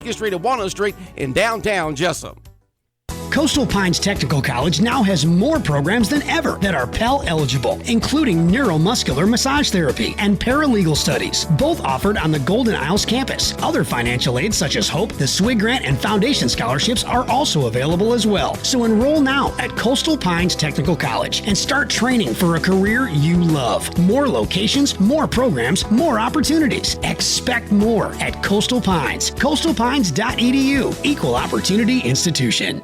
Second Street and Walnut Street in downtown Jesup. Coastal Pines Technical College now has more programs than ever that are Pell eligible, including neuromuscular massage therapy and paralegal studies, both offered on the Golden Isles campus. Other financial aids such as Hope, the SWIG Grant, and Foundation scholarships are also available as well. So enroll now at Coastal Pines Technical College and start training for a career you love. More locations, more programs, more opportunities. Expect more at Coastal Pines. coastalpines.edu, equal opportunity institution.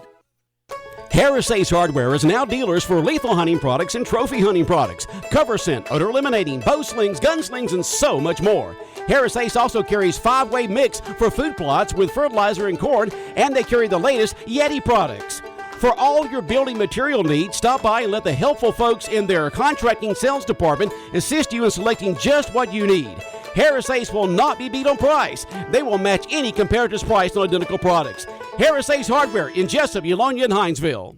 Harris Ace Hardware is now dealers for lethal hunting products and trophy hunting products, cover scent, odor eliminating, bow slings, gun slings, and so much more. Harris Ace also carries 5-way mix for food plots with fertilizer and corn, and they carry the latest Yeti products. For all your building material needs, stop by and let the helpful folks in their contracting sales department assist you in selecting just what you need. Harris Ace will not be beat on price. They will match any competitor's price on identical products. Harris Ace Hardware in Jesup, Eulonia, and Hinesville.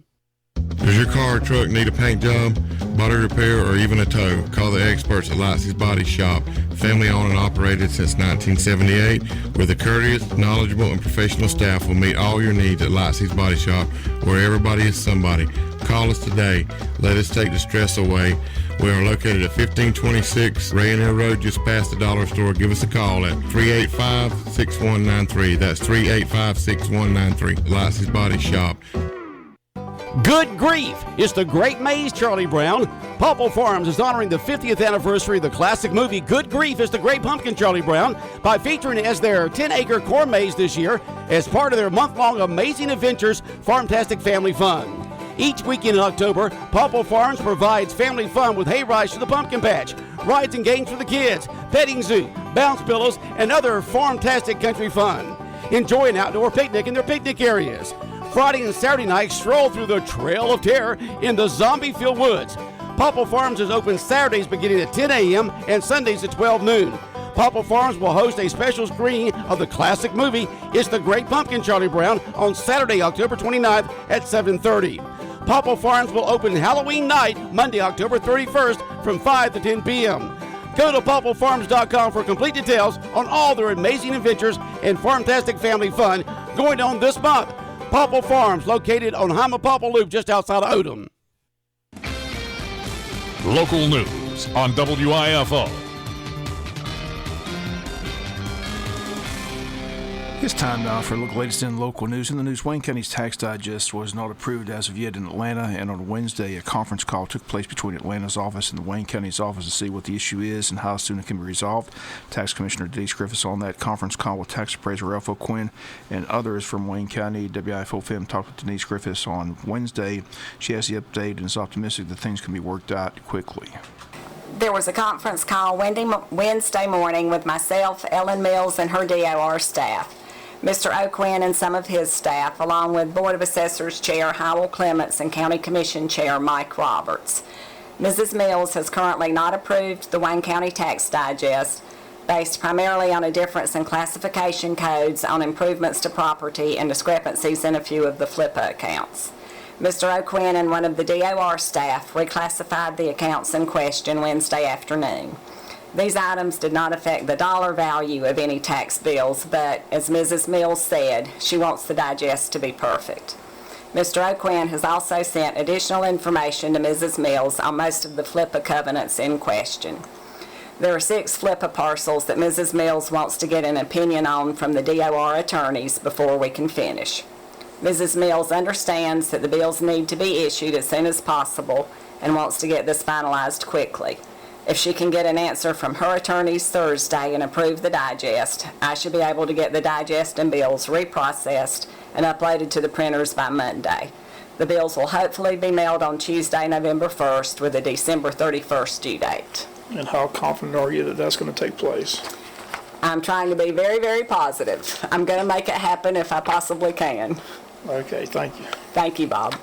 Does your car or truck need a paint job, body repair, or even a tow? Call the experts at Lightsey's Body Shop. Family owned and operated since 1978, with a courteous, knowledgeable, and professional staff will meet all your needs at Lightsey's Body Shop, where everybody is somebody. Call us today. Let us take the stress away. We are located at 1526 Rainier Road, just past the dollar store. Give us a call at 385-6193. That's 385-6193. Lightsey's Body Shop. Good grief! It's the Great Maze, Charlie Brown. Popple Farms is honoring the 50th anniversary of the classic movie Good Grief is the Great Pumpkin, Charlie Brown, by featuring it as their 10-acre corn maze this year as part of their month-long Amazing Adventures Farmtastic Family Fun. Each weekend in October, Popple Farms provides family fun with hay rides to the pumpkin patch, rides and games for the kids, petting zoo, bounce pillows, and other farmtastic country fun. Enjoy an outdoor picnic in their picnic areas. Friday and Saturday nights, stroll through the Trail of Terror in the zombie-filled woods. Popple Farms is open Saturdays beginning at 10 a.m. and Sundays at 12 noon. Popple Farms will host a special screening of the classic movie It's the Great Pumpkin, Charlie Brown, on Saturday, October 29th at 7:30. Popple Farms will open Halloween night, Monday, October 31st from 5 to 10 p.m. Go to popplefarms.com for complete details on all their amazing adventures and farmtastic family fun going on this month. Popple Farms, located on Hyma-Popple Loop just outside of Odom. Local news on WIFO. It's time now for a look at the latest in local news. In the news, Wayne County's tax digest was not approved as of yet in Atlanta, and on Wednesday, a conference call took place between Atlanta's office and the Wayne County's office to see what the issue is and how soon it can be resolved. Tax Commissioner Denise Griffiths on that conference call with Tax Appraiser Ralph O'Quinn and others from Wayne County. WIFO FM talked with Denise Griffiths on Wednesday. She has the update and is optimistic that things can be worked out quickly. There was a conference call Wednesday morning with myself, Ellen Mills, and her DOR staff. Mr. O'Quinn and some of his staff, along with Board of Assessors Chair Howell Clements and County Commission Chair Mike Roberts. Mrs. Mills has currently not approved the Wayne County Tax Digest, based primarily on a difference in classification codes on improvements to property and discrepancies in a few of the FLIPA accounts. Mr. O'Quinn and one of the DOR staff reclassified the accounts in question Wednesday afternoon. These items did not affect the dollar value of any tax bills, but as Mrs. Mills said, she wants the digest to be perfect. Mr. O'Quinn has also sent additional information to Mrs. Mills on most of the FLIPA covenants in question. There are 6 FLIPA parcels that Mrs. Mills wants to get an opinion on from the DOR attorneys before we can finish. Mrs. Mills understands that the bills need to be issued as soon as possible and wants to get this finalized quickly. If she can get an answer from her attorneys Thursday and approve the digest, I should be able to get the digest and bills reprocessed and uploaded to the printers by Monday. The bills will hopefully be mailed on Tuesday, November 1st with a December 31st due date. And how confident are you that that's going to take place? I'm trying to be very, very positive. I'm going to make it happen if I possibly can. Okay, thank you. Thank you, Bob.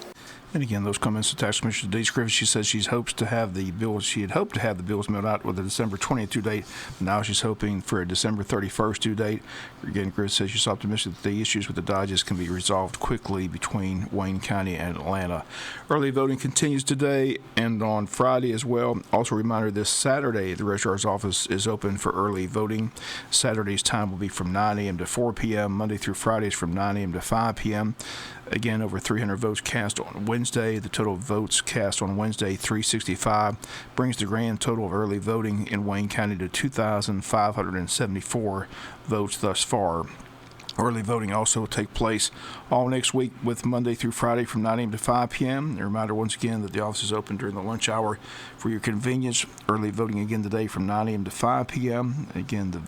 And again, those comments to Tax Commissioner Denise Griffith. She says she had hoped to have the bills mailed out with a December 20th due date. Now she's hoping for a December 31st due date. Again, Griffith says she's optimistic that the issues with the Dodges can be resolved quickly between Wayne County and Atlanta. Early voting continues today and on Friday as well. Also a reminder, this Saturday, the Registrar's Office is open for early voting. Saturday's time will be from 9 a.m. to 4 p.m. Monday through Fridays from 9 a.m. to 5 p.m. Again, over 300 votes cast on Wednesday. The total votes cast on Wednesday, 365, brings the grand total of early voting in Wayne County to 2,574 votes thus far. Early voting also will take place all next week with Monday through Friday from 9 a.m. to 5 p.m. A reminder once again that the office is open during the lunch hour for your convenience. Early voting again today from 9 a.m. to 5 p.m. Again, the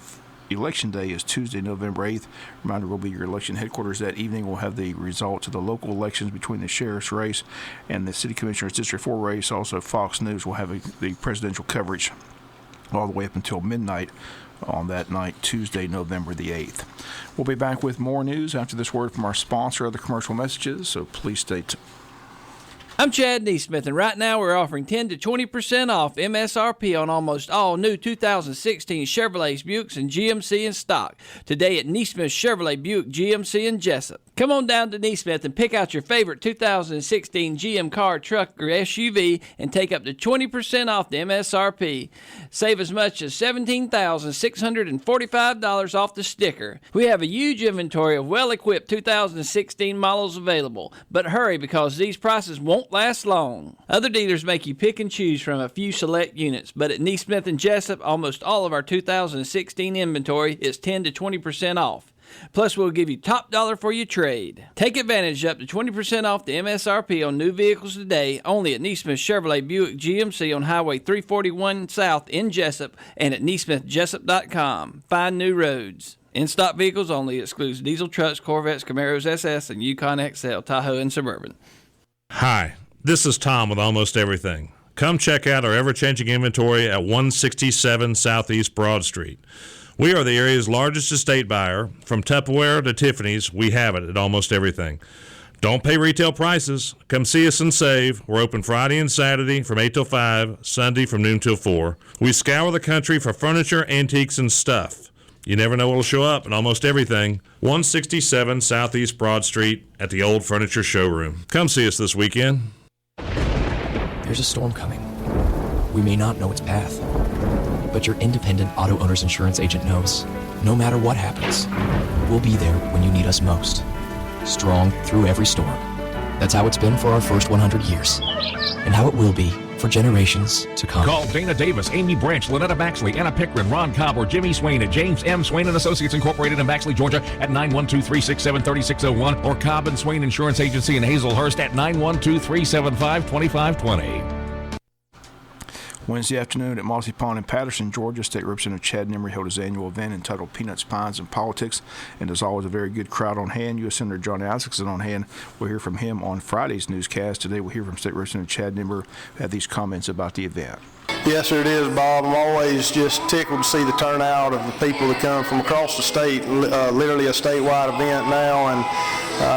Election Day is Tuesday, November 8th. Reminder, will be your election headquarters that evening. We'll have the results of the local elections between the sheriff's race and the city commissioner's District 4 race. Also, Fox News will have the presidential coverage all the way up until midnight on that night, Tuesday, November the 8th. We'll be back with more news after this word from our sponsor, other commercial messages, so please stay tuned. I'm Chad Neesmith, and right now we're offering 10 to 20% off MSRP on almost all new 2016 Chevrolets, Buicks, and GMC in stock today at Neesmith Chevrolet Buick GMC in Jesup. Come on down to Neesmith and pick out your favorite 2016 GM car, truck, or SUV and take up to 20% off the MSRP. Save as much as $17,645 off the sticker. We have a huge inventory of well-equipped 2016 models available, but hurry because these prices won't last long. Other dealers make you pick and choose from a few select units, but at Neesmith and Jesup, almost all of our 2016 inventory is 10 to 20% off. Plus, we'll give you top dollar for your trade. Take advantage up to 20% off the MSRP on new vehicles today, only at Neesmith Chevrolet Buick GMC on Highway 341 South in Jesup and at NeesmithJesup.com. Find new roads. In-stock vehicles only, excludes diesel trucks, Corvettes, Camaros SS, and Yukon XL, Tahoe, and Suburban. Hi, this is Tom with Almost Everything. Come check out our ever-changing inventory at 167 Southeast Broad Street. We are the area's largest estate buyer. From Tupperware to Tiffany's, we have it at Almost Everything. Don't pay retail prices. Come see us and save. We're open Friday and Saturday from 8 till 5, Sunday from noon till 4. We scour the country for furniture, antiques, and stuff. You never know what will show up at Almost Everything. 167 Southeast Broad Street at the Old Furniture Showroom. Come see us this weekend. There's a storm coming. We may not know its path, but your independent auto owner's insurance agent knows. No matter what happens, we'll be there when you need us most. Strong through every storm. That's how it's been for our first 100 years. And how it will be for generations to come. Call Dana Davis, Amy Branch, Lynetta Baxley, Anna Pickren, Ron Cobb, or Jimmy Swain at James M. Swain & Associates Incorporated in Baxley, Georgia at 912-367-3601 or Cobb & Swain Insurance Agency in Hazelhurst at 912-375-2520. Wednesday afternoon at Mossy Pond in Patterson, Georgia, State Representative Chad Nemery held his annual event entitled Peanuts, Pines, and Politics, and there's always a very good crowd on hand. U.S. Senator John Isaacson on hand. We'll hear from him on Friday's newscast. Today we'll hear from State Representative Chad Nemery, who had these comments about the event. Yes, sir, it is, Bob. I'm always just tickled to see the turnout of the people that come from across the state, literally a statewide event now. And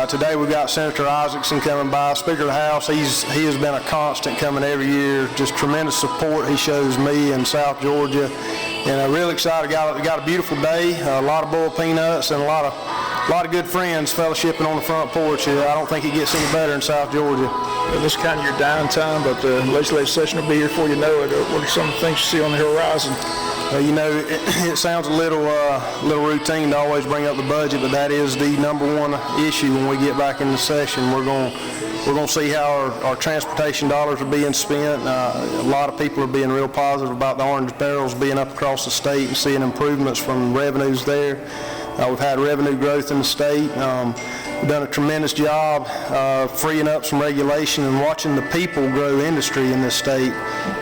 today we've got Senator Isaacson coming by, Speaker of the House. He has been a constant coming every year, just tremendous support he shows me in South Georgia. And I'm really excited. Got a beautiful day, a lot of boiled peanuts, and a lot of good friends fellowshipping on the front porch. I don't think it gets any better in South Georgia. Well, this is kind of your downtime, but the legislative session will be here before you know it. What are some of the things you see on the horizon? It sounds a little routine to always bring up the budget, but that is the number one issue when we get back in the session. We're going to see how our transportation dollars are being spent. A lot of people are being real positive about the orange barrels being up across the state and seeing improvements from revenues there. We've had revenue growth in the state. We've done a tremendous job freeing up some regulation and watching the people grow industry in this state.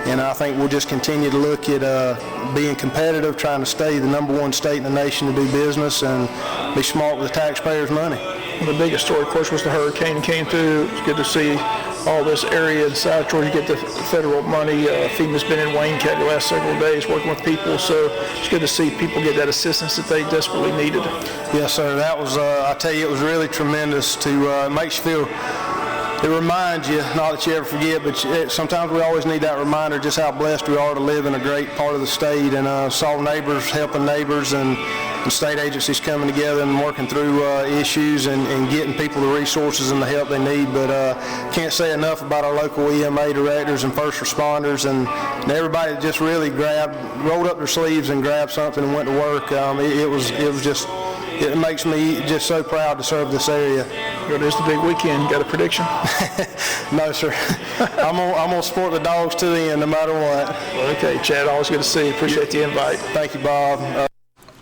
And I think we'll just continue to look at being competitive, trying to stay the number one state in the nation to do business and be smart with the taxpayers' money. Well, the biggest story, of course, was the hurricane came through. It's good to see all this area in South Georgia get the federal money. FEMA's been in Wayne County the last several days working with people, so it's good to see people get that assistance that they desperately needed. Yes, sir. That was, I tell you, it was really tremendous. It makes you feel reminds you, not that you ever forget, but sometimes we always need that reminder just how blessed we are to live in a great part of the state, and saw neighbors helping neighbors and state agencies coming together and working through issues and getting people the resources and the help they need. But can't say enough about our local EMA directors and first responders and everybody that just really rolled up their sleeves and grabbed something and went to work. It makes me just so proud to serve this area. It is the big weekend. Got a prediction? No, sir. I'm gonna support the Dogs to the end, no matter what. Okay, Chad. Always good to see you. Appreciate the invite. Thank you, Bob.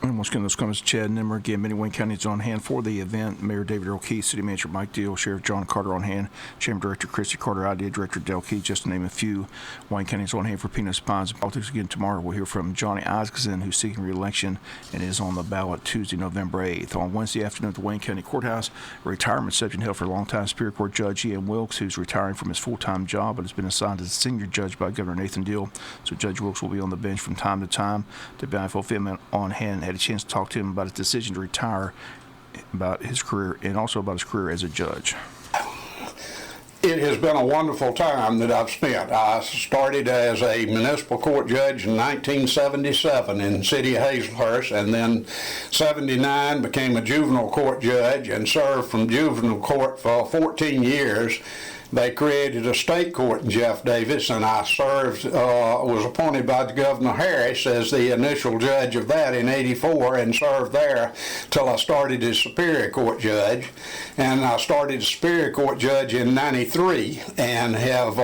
And once again, those comments to Chad Nimmer. Again, many Wayne County is on hand for the event. Mayor David Earl Key, City Manager Mike Deal, Sheriff John Carter on hand, Chamber Director Christy Carter, Idea Director Dale Key, just to name a few. Wayne County is on hand for Peanuts, Pines, and Politics. Again, tomorrow we'll hear from Johnny Isaacson, who's seeking re-election and is on the ballot Tuesday, November 8th. On Wednesday afternoon at the Wayne County Courthouse, a retirement reception held for longtime Superior Court Judge Ian Wilkes, who's retiring from his full-time job but has been assigned as a senior judge by Governor Nathan Deal. So Judge Wilkes will be on the bench from time to time. The WIFO family on hand had a chance to talk to him about his decision to retire, about his career, and also about his career as a judge. It has been a wonderful time that I've spent. I started as a municipal court judge in 1977 in the city of Hazelhurst, and then 79 became a juvenile court judge and served from juvenile court for 14 years. They created a state court in Jeff Davis, and I served, was appointed by Governor Harris as the initial judge of that in '84 and served there till I started as Superior Court judge. And I started as Superior Court judge in '93 and have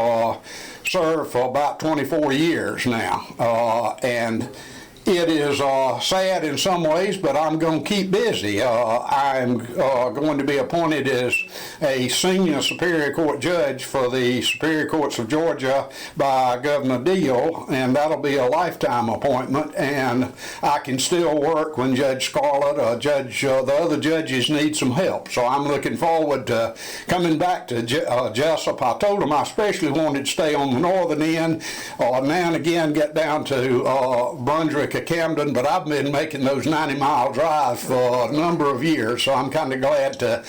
served for about 24 years now. And it is sad in some ways, but I'm going to keep busy. I'm going to be appointed as a senior Superior Court judge for the Superior Courts of Georgia by Governor Deal, and that'll be a lifetime appointment, and I can still work when Judge Scarlett or the other judges need some help. So I'm looking forward to coming back to Jesup. I told them I especially wanted to stay on the northern end, now and again get down to Brunswick, Camden, but I've been making those 90-mile drives for a number of years, so I'm kind of glad to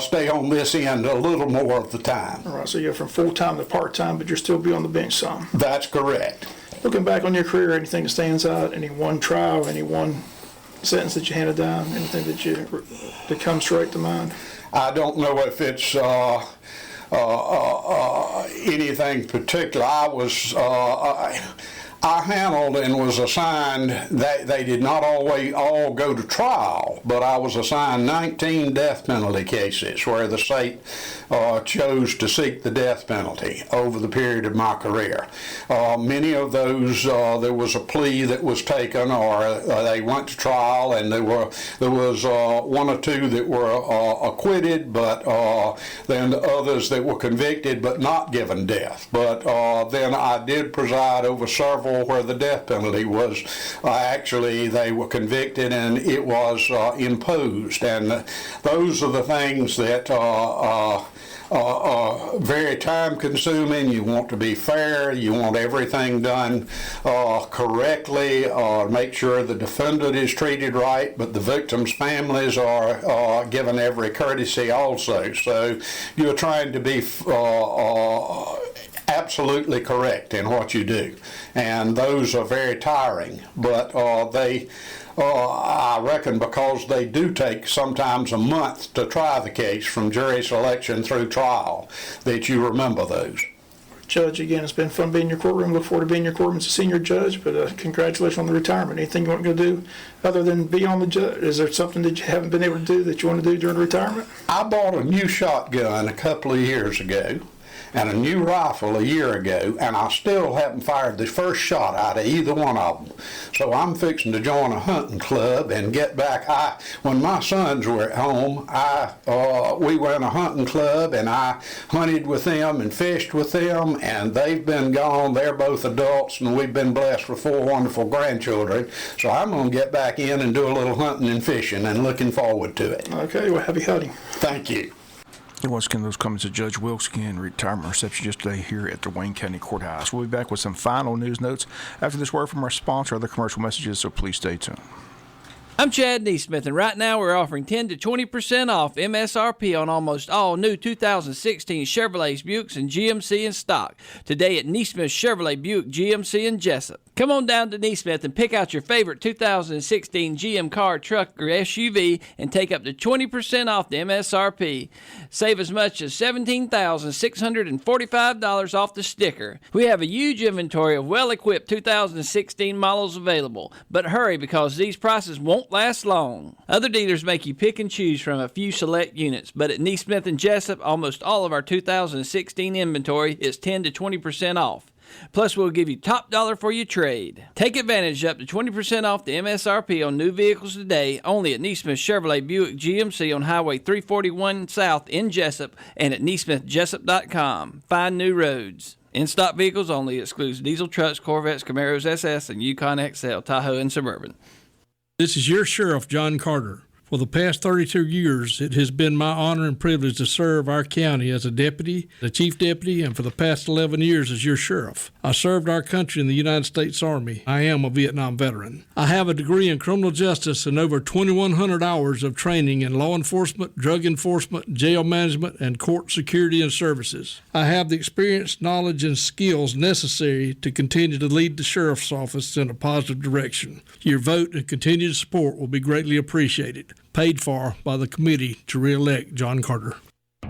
stay on this end a little more of the time. All right, so you're from full-time to part-time, but you're still be on the bench some. That's correct. Looking back on your career, anything that stands out, any one trial, any one sentence that you handed down, anything that comes straight to mind? I don't know if it's anything particular. I handled and was assigned, they did not always all go to trial, but I was assigned 19 death penalty cases where the state chose to seek the death penalty over the period of my career. Many of those, there was a plea that was taken, or they went to trial, and there was one or two that were acquitted, but then others that were convicted but not given death. But then I did preside over several where the death penalty was actually, they were convicted and it was imposed. And those are the things that very time consuming. You want to be fair, you want everything done correctly, make sure the defendant is treated right, but the victims' families are given every courtesy also. So you're trying to be absolutely correct in what you do, and those are very tiring, but I reckon because they do take sometimes a month to try the case from jury selection through trial, that you remember those. Judge, again, it's been fun being in your courtroom. Look forward to being in your courtroom as a senior judge, but congratulations on the retirement. Anything you want to go do other than be on the judge? Is there something that you haven't been able to do that you want to do during retirement? I bought a new shotgun a couple of years ago and a new rifle a year ago, and I still haven't fired the first shot out of either one of them. So I'm fixing to join a hunting club and get back. When my sons were at home, we were in a hunting club, and I hunted with them and fished with them, and they've been gone. They're both adults, and we've been blessed with 4 wonderful grandchildren. So I'm going to get back in and do a little hunting and fishing, and looking forward to it. Okay, well, happy hunting. Thank you. And once again, those comments of Judge Wilkes, again, retirement reception yesterday here at the Wayne County Courthouse. We'll be back with some final news notes after this word from our sponsor, other commercial messages, so please stay tuned. I'm Chad Neesmith, and right now we're offering 10 to 20% off MSRP on almost all new 2016 Chevrolets, Buicks, and GMC in stock today at Neesmith Chevrolet, Buick, GMC, and Jesup. Come on down to Neesmith and pick out your favorite 2016 GM car, truck, or SUV and take up to 20% off the MSRP. Save as much as $17,645 off the sticker. We have a huge inventory of well-equipped 2016 models available, but hurry because these prices won't last long. Other dealers make you pick and choose from a few select units, but at Neesmith and Jesup, almost all of our 2016 inventory is 10 to 20% off. Plus, we'll give you top dollar for your trade. Take advantage up to 20% off the MSRP on new vehicles today, only at Neesmith Chevrolet Buick GMC on Highway 341 South in Jesup and at NeesmithJesup.com. Find new roads. In-stock vehicles only excludes diesel trucks, Corvettes, Camaros SS, and Yukon XL, Tahoe, and Suburban. This is your Sheriff, John Carter. For the past 32 years, it has been my honor and privilege to serve our county as a deputy, the chief deputy, and for the past 11 years as your sheriff. I served our country in the United States Army. I am a Vietnam veteran. I have a degree in criminal justice and over 2,100 hours of training in law enforcement, drug enforcement, jail management, and court security and services. I have the experience, knowledge, and skills necessary to continue to lead the sheriff's office in a positive direction. Your vote and continued support will be greatly appreciated. Paid for by the committee to re-elect John Carter.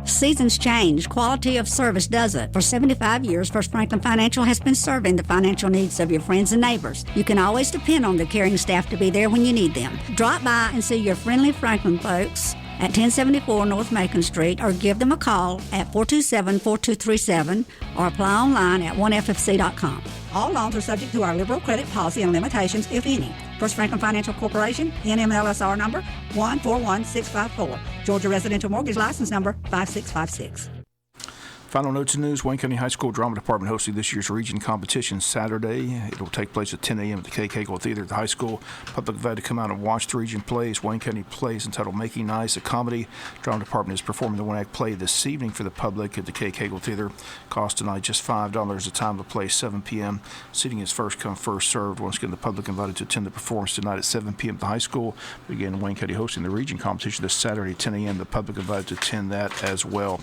Seasons change. Quality of service doesn't. For 75 years, First Franklin Financial has been serving the financial needs of your friends and neighbors. You can always depend on the caring staff to be there when you need them. Drop by and see your friendly Franklin folks at 1074 North Macon Street or give them a call at 427-4237 or apply online at 1ffc.com. All loans are subject to our liberal credit policy and limitations, if any. First Franklin Financial Corporation, NMLSR number 141654. Georgia Residential Mortgage License number 5656. Final notes and news. Wayne County High School Drama Department hosting this year's region competition Saturday. It will take place at 10 a.m. at the K. Cagle Theater at the high school. Public invited to come out and watch the region plays. Wayne County plays entitled Making Nice, a comedy. Drama Department is performing the one-act play this evening for the public at the K. Cagle Theater. Cost tonight just $5. The time of play 7 p.m. Seating is first come, first served. Once again, the public invited to attend the performance tonight at 7 p.m. at the high school. But again, Wayne County hosting the region competition this Saturday at 10 a.m. The public invited to attend that as well.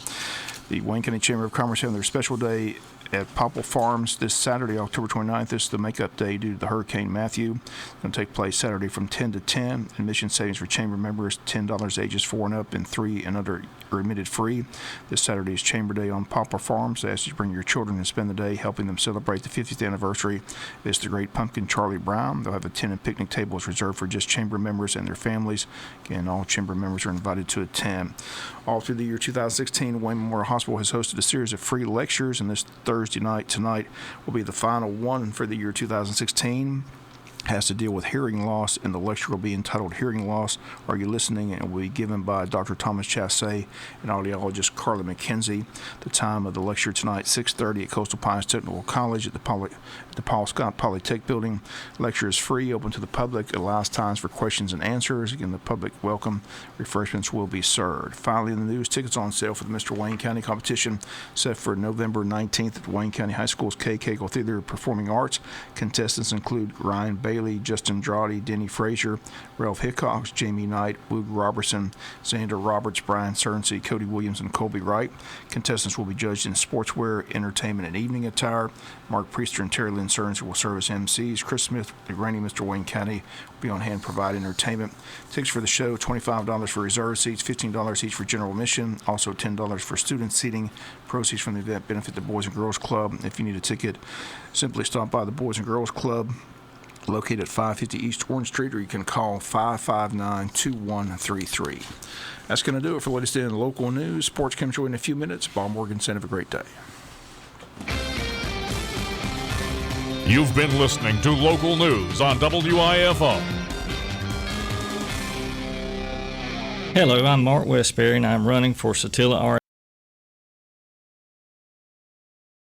The Wayne County Chamber of Commerce having their special day at Popple Farms this Saturday, October 29th. This is the makeup day due to the Hurricane Matthew. It's going to take place Saturday from 10 to 10. Admission savings for chamber members, $10 ages 4 and up, and 3 and under are admitted free. This Saturday is Chamber Day on Popple Farms. They ask you to bring your children and spend the day helping them celebrate the 50th anniversary. It's the Great Pumpkin Charlie Brown. They'll have a tent and picnic tables reserved for just chamber members and their families. Again, all chamber members are invited to attend. All through the year 2016, Wayne Memorial Hospital has hosted a series of free lectures, and this Thursday night, tonight, will be the final one for the year 2016. Has to deal with hearing loss, and the lecture will be entitled Hearing Loss, Are You Listening? And will be given by Dr. Thomas Chassé and audiologist Carla McKenzie. The time of the lecture tonight, 6:30 at Coastal Pines Technical College at the Paul Scott Polytech Building. Lecture is free, open to the public. It allows times for questions and answers. Again, the public welcome. Refreshments will be served. Finally, in the news, tickets on sale for the Mr. Wayne County competition set for November 19th at Wayne County High School's K. Cagle Theater of Performing Arts. Contestants include Ryan Bailey, Justin Andrade, Denny Frazier, Ralph Hickox, Jamie Knight, Woog Robertson, Xander Roberts, Brian Cernsey, Cody Williams, and Colby Wright. Contestants will be judged in sportswear, entertainment, and evening attire. Mark Priester and Terry Lynn Cernsey will serve as MCs. Chris Smith, the reigning Mr. Wayne County, will be on hand to provide entertainment. Tickets for the show, $25 for reserved seats, $15 each for general admission, also $10 for student seating. Proceeds from the event benefit the Boys and Girls Club. If you need a ticket, simply stop by the Boys and Girls Club, located at 550 East Orange Street, or you can call 559-2133. That's going to do it for the latest in local news. Sports comes your way in a few minutes. Bob Morganson, have a great day. You've been listening to local news on WIFO. Hello, I'm Mark Westbury, and I'm running for Satilla